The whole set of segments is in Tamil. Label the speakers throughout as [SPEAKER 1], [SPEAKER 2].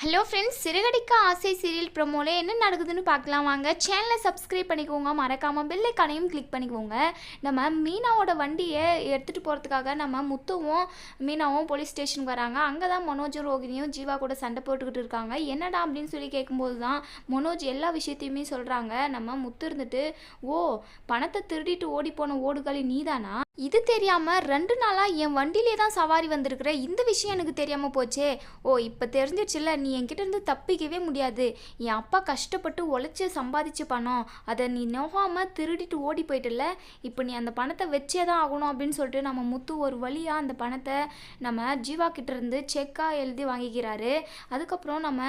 [SPEAKER 1] ஹலோ ஃப்ரெண்ட்ஸ், சிறகடிக்க ஆசை சீரியல் ப்ரோமோல என்ன நடக்குதுன்னு பார்க்கலாம் வாங்க. சேனலை சப்ஸ்கிரைப் பண்ணிக்கோங்க, மறக்காமல் பெல் ஐக்கானையும் கிளிக் பண்ணிக்கோங்க. நம்ம மீனாவோட வண்டியை எடுத்துகிட்டு போகிறதுக்காக நம்ம முத்துவும் மீனாவும் போலீஸ் ஸ்டேஷனுக்கு வராங்க. அங்கே தான் மனோஜும் ரோகிணியும் ஜீவா கூட சண்டை போட்டுக்கிட்டு இருக்காங்க. என்னடா அப்படின்னு சொல்லி கேட்கும்போது தான் மனோஜ் எல்லா விஷயத்தையுமே சொல்கிறாங்க. நம்ம முத்து இருந்துட்டு, ஓ பணத்தை திருடிட்டு ஓடி போன ஓடுகளி நீதானா? இது தெரியாமல் 2 நாளாக என் வண்டியிலே தான் சவாரி வந்திருக்கிற, இந்த விஷயம் எனக்கு தெரியாமல் போச்சே. ஓ இப்போ தெரிஞ்சிடுச்சுல்ல, நீ என்கிட்ட இருந்து தப்பிக்கவே முடியாது. என் அப்பா கஷ்டப்பட்டு உழைச்சி சம்பாதிச்சு பணம், அதை நீ நோகாமல் திருடிட்டு ஓடி போயிட்டல. இப்போ நீ அந்த பணத்தை வச்சே தான் ஆகணும் அப்படின்னு சொல்லிட்டு நம்ம முத்து ஒரு வழியாக அந்த பணத்தை நம்ம ஜீவா கிட்ட இருந்து செக்காக எழுதி வாங்கிக்கிறாரு. அதுக்கப்புறம் நம்ம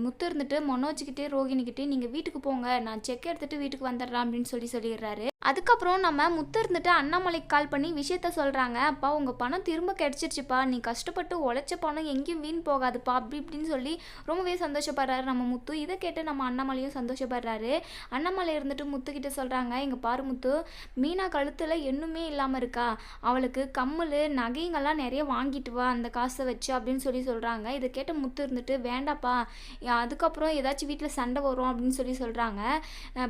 [SPEAKER 1] முத்து இருந்துட்டு மனோஜ்கிட்டே ரோகிணிக்கிட்டே, நீங்கள் வீட்டுக்கு போங்க, நான் செக் எடுத்துகிட்டு வீட்டுக்கு வந்துடுறேன் அப்படின்னு சொல்லிடுறாரு. அதுக்கப்புறம் நம்ம முத்து இருந்துட்டு அண்ணாமலைக்கு கால் பண்ணி விஷயத்த சொல்கிறாங்க. அப்பா உங்கள் பணம் திரும்ப கிடச்சிருச்சுப்பா, நீ கஷ்டப்பட்டு உழைச்ச பணம் எங்கேயும் வீண் போகாதுப்பா அப்படி இப்படின்னு சொல்லி ரொம்பவே சந்தோஷப்படுறாரு நம்ம முத்து. இதை கேட்டு நம்ம அண்ணாமலையும் சந்தோஷப்படுறாரு. அண்ணாமலை இருந்துட்டு முத்துக்கிட்ட சொல்கிறாங்க, எங்கள் பாரு முத்து, மீனா கழுத்தில் இன்னுமே இல்லாமல் இருக்கா, அவளுக்கு கம்மல் நகைங்கள்லாம் நிறைய வாங்கிட்டு வா அந்த காசை வச்சு அப்படின்னு சொல்கிறாங்க. இதை கேட்ட முத்து இருந்துட்டு, வேண்டாப்பா அதுக்கப்புறம் ஏதாச்சும் வீட்டில் சண்டை வரும் அப்படின்னு சொல்கிறாங்க.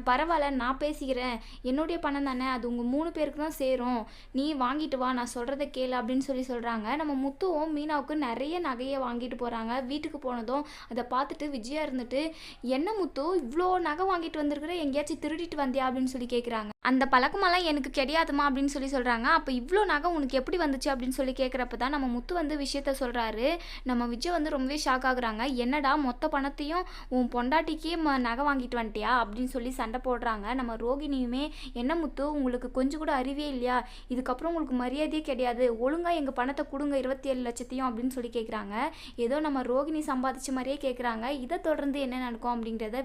[SPEAKER 1] பரவாயில்ல, நான் பேசிக்கிறேன், என்னுடைய பணம் தானே, அது உங்கள் 3 பேருக்கு தான் சேரும், நீ வாங்கிட்டு வா, நான் சொல்கிறத கேளு அப்படின்னு சொல்கிறாங்க. நம்ம முத்துவும் மீனாவுக்கு நிறைய நகையை வாங்கிட்டு போகிறாங்க. வீட்டுக்கு போனதும் அதை பார்த்துட்டு விஜயா இருந்துட்டு, என்ன முத்து இவ்வளோ நகை வாங்கிட்டு வந்திருக்கிற, எங்கேயாச்சும் திருடிட்டு வந்தியா அப்படின்னு கேட்குறாங்க. அந்த பழக்கமெல்லாம் எனக்கு கிடையாதுமா அப்படின்னு சொல்கிறாங்க. அப்போ இவ்வளோ நகை உனக்கு எப்படி வந்துச்சு அப்படின்னு கேட்குறப்ப தான் நம்ம முத்து வந்து விஷயத்த சொல்கிறாரு. நம்ம விஜய் வந்து ரொம்பவே ஷாக் ஆகுறாங்க. என்னடா மொத்த பணத்தையும் உன் பொண்டாட்டிக்கே நகை வாங்கிட்டு வந்துட்டியா அப்படின்னு சண்டை போடுறாங்க. நம்ம ரோகிணியுமே, என்ன முத்து உங்களுக்கு கொஞ்சம் கூட அறிவே இல்லையா, இதுக்கப்புறம் உங்களுக்கு மரியாதையே கிடையாது, ஒழுங்காக எங்கள் பணத்தை கொடுங்க 27 லட்சத்தையும் அப்படின்னு கேட்குறாங்க. ஏதோ நம்ம ரோகிணி சம்பாதிச்ச மாதிரியே கேட்குறாங்க. இதை தொடர்ந்து என்ன நடக்கும் அப்படிங்கிறத